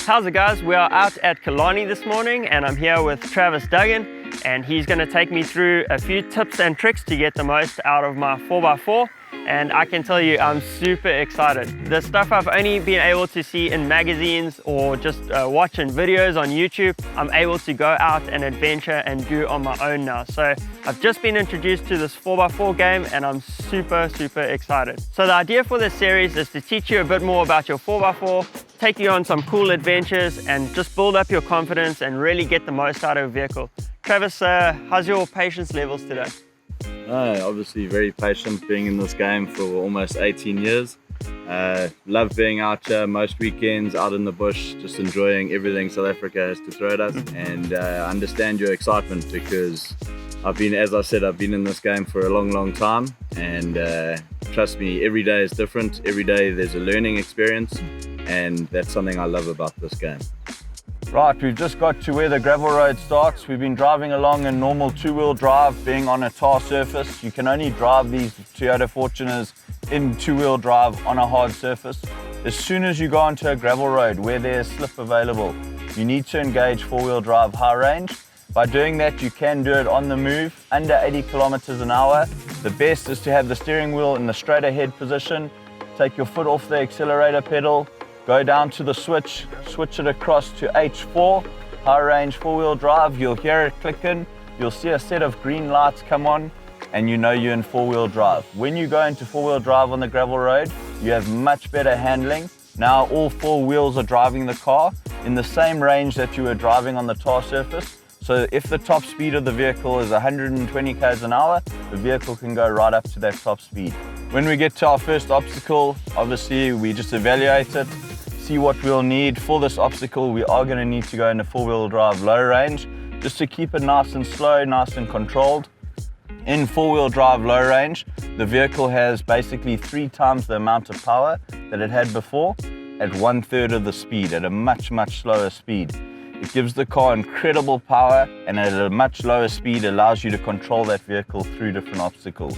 How's it guys? We are out at Killarney this morning and I'm here with Travis Duggan and he's going to take me through a few tips and tricks to get the most out of my 4x4, and I can tell you I'm super excited. The stuff I've only been able to see in magazines or just watching videos on YouTube, I'm able to go out and adventure and do on my own now. So I've just been introduced to this 4x4 game and I'm super excited. So the idea for this series is to teach you a bit more about your 4x4, take you on some cool adventures and just build up your confidence and really get the most out of a vehicle. Travis, how's your patience levels today? Obviously very patient, being in this game for almost 18 years. Love being out here most weekends, out in the bush, just enjoying everything South Africa has to throw at us. And I understand your excitement because as I said, I've been in this game for a long time. And trust me, every day is different. Every day there's a learning experience. And that's something I love about this game. Right, we've just got to where the gravel road starts. We've been driving along in normal two-wheel drive, being on a tar surface. You can only drive these Toyota Fortuners in two-wheel drive on a hard surface. As soon as you go onto a gravel road where there's slip available, you need to engage four-wheel drive high range. By doing that, you can do it on the move, under 80 kilometers an hour. The best is to have the steering wheel in the straight ahead position, take your foot off the accelerator pedal, go down to the switch it across to H4, high range four-wheel drive. You'll hear it clicking, you'll see a set of green lights come on, and you know you're in four-wheel drive. When you go into four-wheel drive on the gravel road, you have much better handling. Now all four wheels are driving the car in the same range that you were driving on the tar surface. So if the top speed of the vehicle is 120 km an hour, the vehicle can go right up to that top speed. When we get to our first obstacle, obviously we just evaluate it, see what we'll need. For this obstacle, we are going to need to go into four-wheel drive low range, just to keep it nice and slow, nice and controlled. In four-wheel drive low range, the vehicle has basically 3 times the amount of power that it had before at 1/3 of the speed, at a much slower speed. It gives the car incredible power and at a much lower speed allows you to control that vehicle through different obstacles.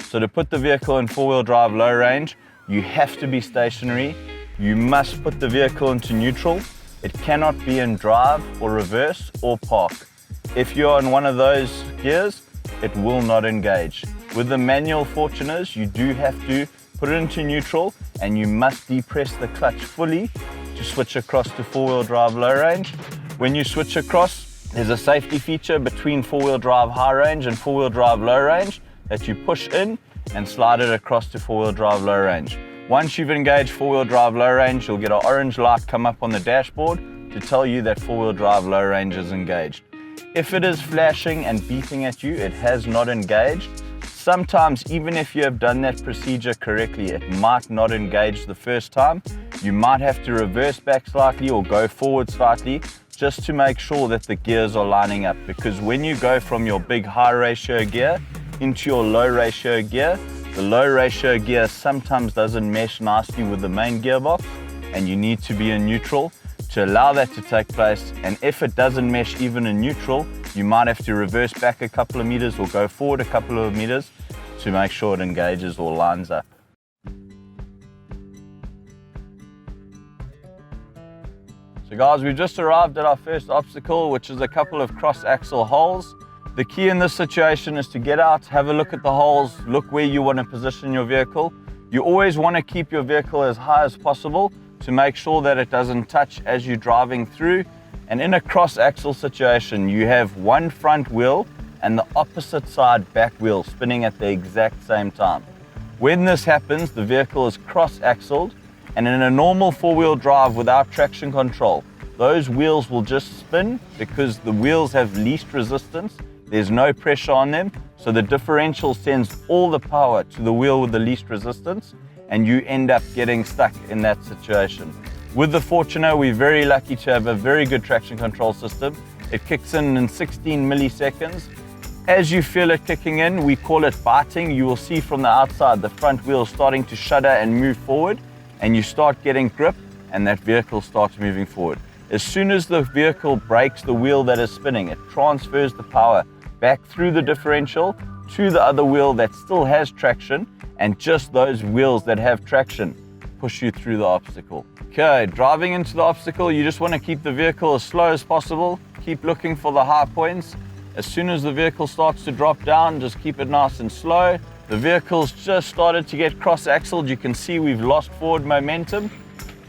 So to put the vehicle in four-wheel drive low range, you have to be stationary. You must put the vehicle into neutral. It cannot be in drive or reverse or park. If you're in one of those gears, it will not engage. With the manual Fortuners, you do have to put it into neutral and you must depress the clutch fully to switch across to four-wheel drive low range. When you switch across, there's a safety feature between four-wheel drive high range and four-wheel drive low range that you push in and slide it across to four-wheel drive low range. Once you've engaged four-wheel drive low range, you'll get an orange light come up on the dashboard to tell you that four-wheel drive low range is engaged. If it is flashing and beeping at you, it has not engaged. Sometimes, even if you have done that procedure correctly, it might not engage the first time. You might have to reverse back slightly or go forward slightly just to make sure that the gears are lining up, because when you go from your big high ratio gear into your low ratio gear, the low ratio gear sometimes doesn't mesh nicely with the main gearbox and you need to be in neutral to allow that to take place. And if it doesn't mesh even in neutral, you might have to reverse back a couple of meters or go forward a couple of meters to make sure it engages or lines up. So guys, we've just arrived at our first obstacle, which is a couple of cross axle holes. The key in this situation is to get out, have a look at the holes, look where you want to position your vehicle. You always want to keep your vehicle as high as possible to make sure that it doesn't touch as you're driving through. And in a cross axle situation, you have one front wheel and the opposite side back wheel spinning at the exact same time. When this happens, the vehicle is cross axled, and in a normal four-wheel drive without traction control, those wheels will just spin because the wheels have least resistance. There's no pressure on them, so the differential sends all the power to the wheel with the least resistance, and you end up getting stuck in that situation. With the Fortuner, we're very lucky to have a very good traction control system. It kicks in 16 milliseconds. As you feel it kicking in, we call it biting. You will see from the outside the front wheel starting to shudder and move forward, and you start getting grip, and that vehicle starts moving forward. As soon as the vehicle breaks the wheel that is spinning, it transfers the power back through the differential to the other wheel that still has traction, and just those wheels that have traction push you through the obstacle. Okay, driving into the obstacle, you just want to keep the vehicle as slow as possible. Keep looking for the high points. As soon as the vehicle starts to drop down, just keep it nice and slow. The vehicle's just started to get cross-axled. You can see we've lost forward momentum.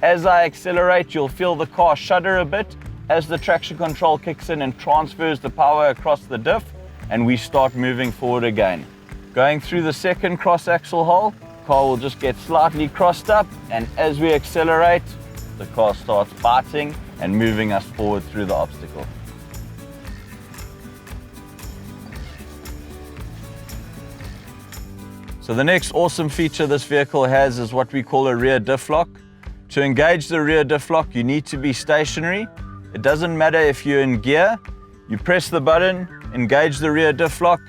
As I accelerate, you'll feel the car shudder a bit as the traction control kicks in and transfers the power across the diff, and we start moving forward again. Going through the second cross-axle hole, the car will just get slightly crossed up, and as we accelerate, the car starts biting and moving us forward through the obstacle. So the next awesome feature this vehicle has is what we call a rear diff lock. To engage the rear diff lock, you need to be stationary. It doesn't matter if you're in gear. You press the button, engage the rear diff lock.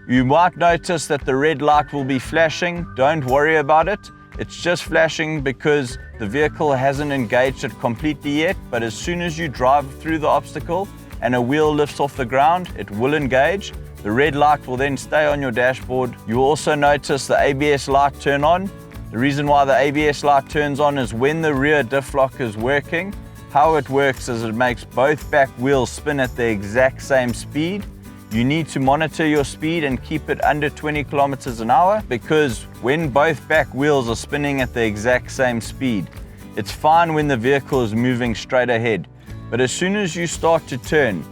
You might notice that the red light will be flashing. Don't worry about it. It's just flashing because the vehicle hasn't engaged it completely yet, but as soon as you drive through the obstacle and a wheel lifts off the ground, it will engage. The red light will then stay on your dashboard. You will also notice the ABS light turn on. The reason why the ABS light turns on is when the rear diff lock is working. How it works is it makes both back wheels spin at the exact same speed. You need to monitor your speed and keep it under 20 kilometers an hour, because when both back wheels are spinning at the exact same speed, it's fine when the vehicle is moving straight ahead. But as soon as you start to turn,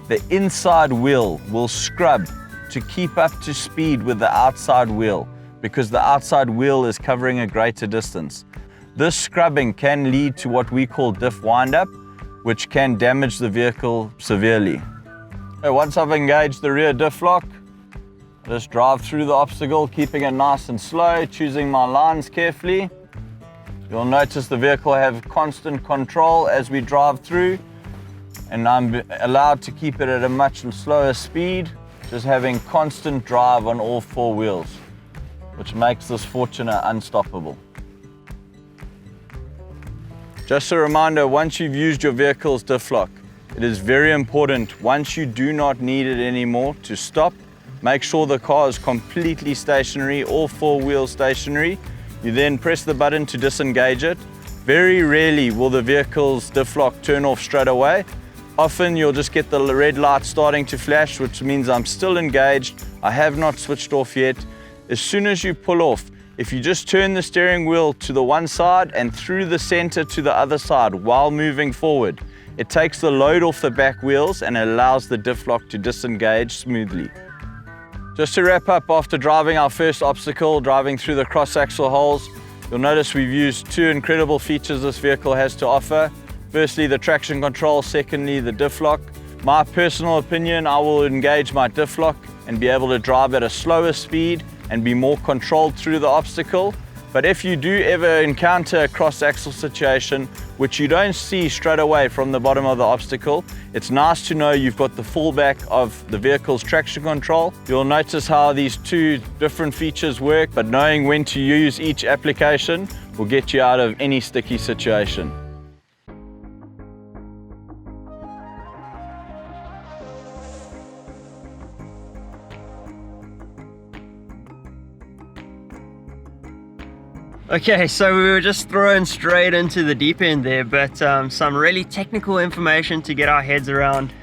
the inside wheel will scrub to keep up to speed with the outside wheel, because the outside wheel is covering a greater distance. This scrubbing can lead to what we call diff wind-up, which can damage the vehicle severely. Once I've engaged the rear diff lock, I just drive through the obstacle, keeping it nice and slow, choosing my lines carefully. You'll notice the vehicle have constant control as we drive through, and I'm allowed to keep it at a much slower speed, just having constant drive on all four wheels, which makes this Fortuner unstoppable. Just a reminder, once you've used your vehicle's diff lock, it is very important, once you do not need it anymore, to stop. Make sure the car is completely stationary, all four wheels stationary. You then press the button to disengage it. Very rarely will the vehicle's diff lock turn off straight away. Often you'll just get the red light starting to flash, which means I'm still engaged. I have not switched off yet. As soon as you pull off, if you just turn the steering wheel to the one side and through the center to the other side while moving forward, it takes the load off the back wheels and allows the diff lock to disengage smoothly. Just to wrap up, after driving our first obstacle, driving through the cross-axle holes, you'll notice we've used two incredible features this vehicle has to offer. Firstly, the traction control, secondly, the diff lock. My personal opinion, I will engage my diff lock and be able to drive at a slower speed and be more controlled through the obstacle. But if you do ever encounter a cross-axle situation, which you don't see straight away from the bottom of the obstacle, it's nice to know you've got the fallback of the vehicle's traction control. You'll notice how these two different features work, but knowing when to use each application will get you out of any sticky situation. Okay, so we were just thrown straight into the deep end there, but some really technical information to get our heads around.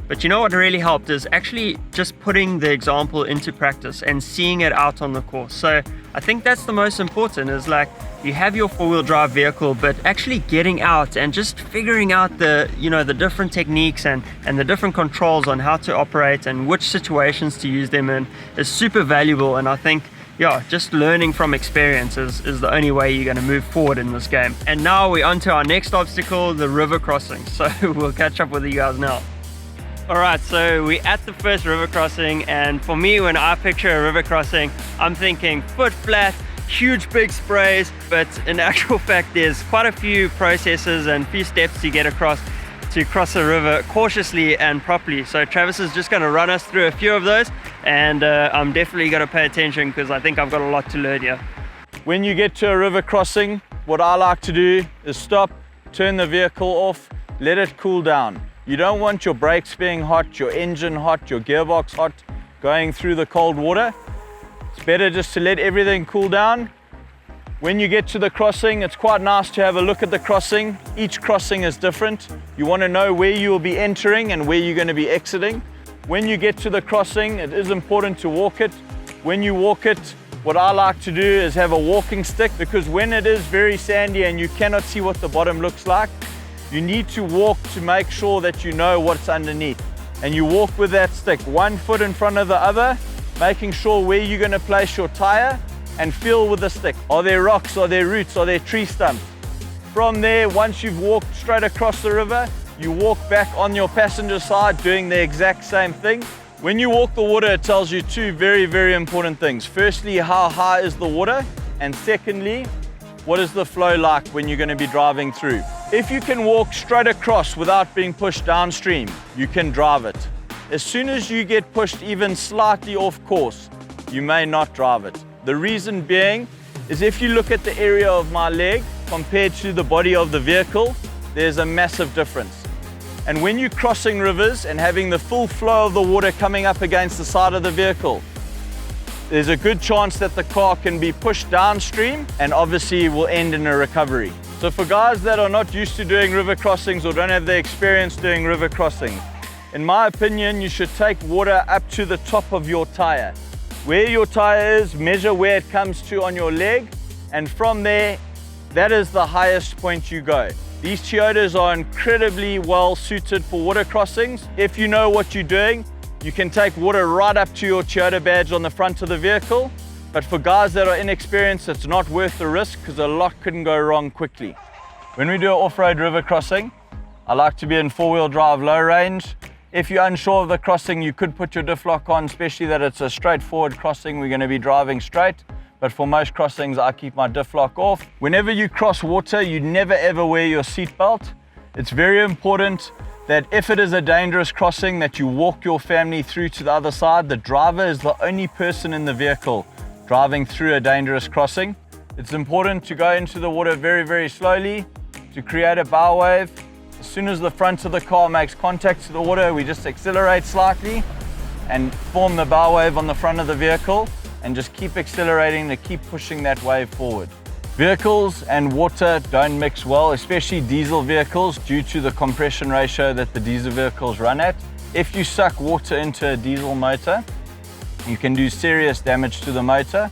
But you know what really helped is actually just putting the example into practice and seeing it out on the course. So I think that's the most important, is like you have your four-wheel drive vehicle, but actually getting out and just figuring out the, you know, the different techniques and the different controls on how to operate and which situations to use them in is super valuable. And I think, yeah, just learning from experience is the only way you're going to move forward in this game. And now we're on to our next obstacle, the river crossing. So we'll catch up with you guys now. All right, so we're at the first river crossing, and for me, when I picture a river crossing, I'm thinking foot flat, huge big sprays, but in actual fact, there's quite a few processes and few steps to get across to cross a river cautiously and properly. So Travis is just going to run us through a few of those, and I'm definitely going to pay attention because I think I've got a lot to learn here. When you get to a river crossing, what I like to do is stop, turn the vehicle off, let it cool down. You don't want your brakes being hot, your engine hot, your gearbox hot, going through the cold water. It's better just to let everything cool down, When you get to the crossing, it's quite nice to have a look at the crossing. Each crossing is different. You want to know where you will be entering and where you're going to be exiting. When you get to the crossing, it is important to walk it. When you walk it, what I like to do is have a walking stick, because when it is very sandy and you cannot see what the bottom looks like, you need to walk to make sure that you know what's underneath. And you walk with that stick, 1 foot in front of the other, making sure where you're going to place your tire, and feel with the stick. Are there rocks? Are there roots? Are there tree stumps? From there, once you've walked straight across the river, you walk back on your passenger side doing the exact same thing. When you walk the water, it tells you two very, very important things. Firstly, how high is the water? And secondly, what is the flow like when you're going to be driving through? If you can walk straight across without being pushed downstream, you can drive it. As soon as you get pushed even slightly off course, you may not drive it. The reason being is if you look at the area of my leg compared to the body of the vehicle, there's a massive difference. And when you're crossing rivers and having the full flow of the water coming up against the side of the vehicle, there's a good chance that the car can be pushed downstream and obviously will end in a recovery. So for guys that are not used to doing river crossings or don't have the experience doing river crossings, in my opinion, you should take water up to the top of your tire. Where your tire is, measure where it comes to on your leg, and from there, that is the highest point you go. These Toyotas are incredibly well suited for water crossings. If you know what you're doing, you can take water right up to your Toyota badge on the front of the vehicle. But for guys that are inexperienced, it's not worth the risk because a lot can go wrong quickly. When we do an off-road river crossing, I like to be in four-wheel drive low range. If you're unsure of the crossing, you could put your diff lock on, especially that it's a straightforward crossing. We're going to be driving straight. But for most crossings, I keep my diff lock off. Whenever you cross water, you never ever wear your seatbelt. It's very important that if it is a dangerous crossing, that you walk your family through to the other side. The driver is the only person in the vehicle driving through a dangerous crossing. It's important to go into the water very, very slowly to create a bow wave. As soon as the front of the car makes contact to the water, we just accelerate slightly and form the bow wave on the front of the vehicle, and just keep accelerating to keep pushing that wave forward. Vehicles and water don't mix well, especially diesel vehicles, due to the compression ratio that the diesel vehicles run at. If you suck water into a diesel motor, you can do serious damage to the motor.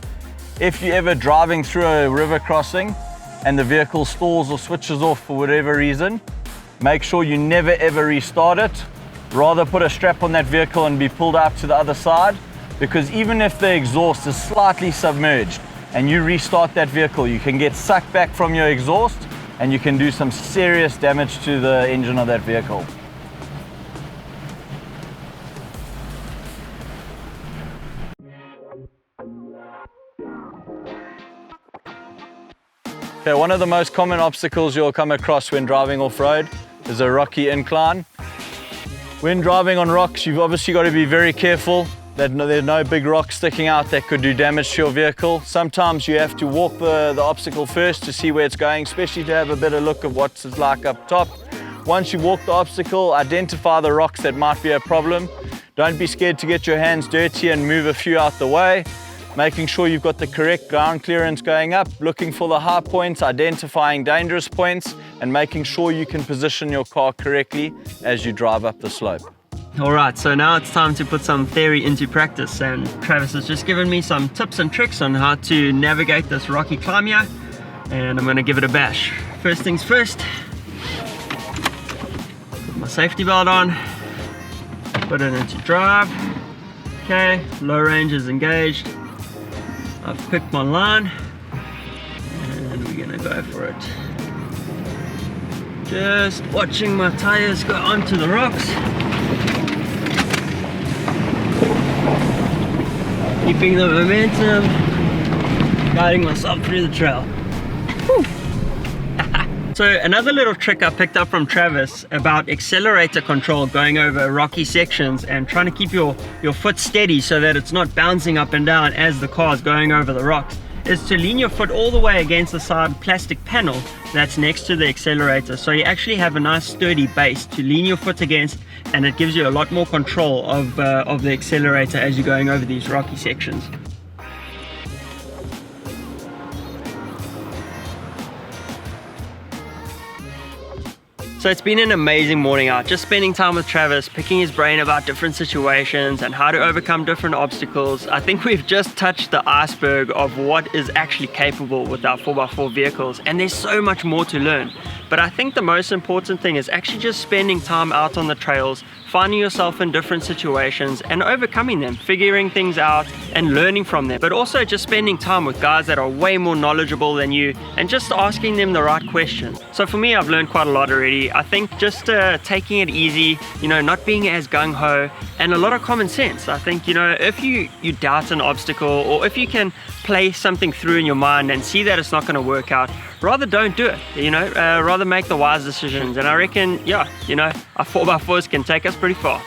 If you're ever driving through a river crossing and the vehicle stalls or switches off for whatever reason, make sure you never ever restart it. Rather put a strap on that vehicle and be pulled out to the other side, because even if the exhaust is slightly submerged and you restart that vehicle, you can get sucked back from your exhaust and you can do some serious damage to the engine of that vehicle. Okay, one of the most common obstacles you'll come across when driving off-road is a rocky incline. When driving on rocks, you've obviously got to be very careful that there's no big rocks sticking out that could do damage to your vehicle. Sometimes you have to walk the obstacle first to see where it's going, especially to have a better look at what it's like up top. Once you walk the obstacle, identify the rocks that might be a problem. Don't be scared to get your hands dirty and move a few out the way. Making sure you've got the correct ground clearance going up, looking for the high points, identifying dangerous points, and making sure you can position your car correctly as you drive up the slope. All right, so now it's time to put some theory into practice, and Travis has just given me some tips and tricks on how to navigate this rocky climb here, and I'm going to give it a bash. First things first, put my safety belt on, put it into drive. Okay, low range is engaged. I've picked my line and we're gonna go for it. Just watching my tires go onto the rocks. Keeping the momentum, guiding myself through the trail. Whew. So another little trick I picked up from Travis about accelerator control going over rocky sections and trying to keep your foot steady so that it's not bouncing up and down as the car is going over the rocks is to lean your foot all the way against the side plastic panel that's next to the accelerator. So you actually have a nice sturdy base to lean your foot against, and it gives you a lot more control of the accelerator as you're going over these rocky sections. So it's been an amazing morning out, just spending time with Travis, picking his brain about different situations and how to overcome different obstacles. I think we've just touched the iceberg of what is actually capable with our 4x4 vehicles, and there's so much more to learn. But I think the most important thing is actually just spending time out on the trails, finding yourself in different situations and overcoming them, figuring things out and learning from them, but also just spending time with guys that are way more knowledgeable than you and just asking them the right questions. So for me, I've learned quite a lot already. I think just taking it easy, not being as gung-ho, and a lot of common sense. I think, if you doubt an obstacle, or if you can play something through in your mind and see that it's not going to work out, rather don't do it, rather make the wise decisions. And I reckon, our 4x4s can take us pretty far.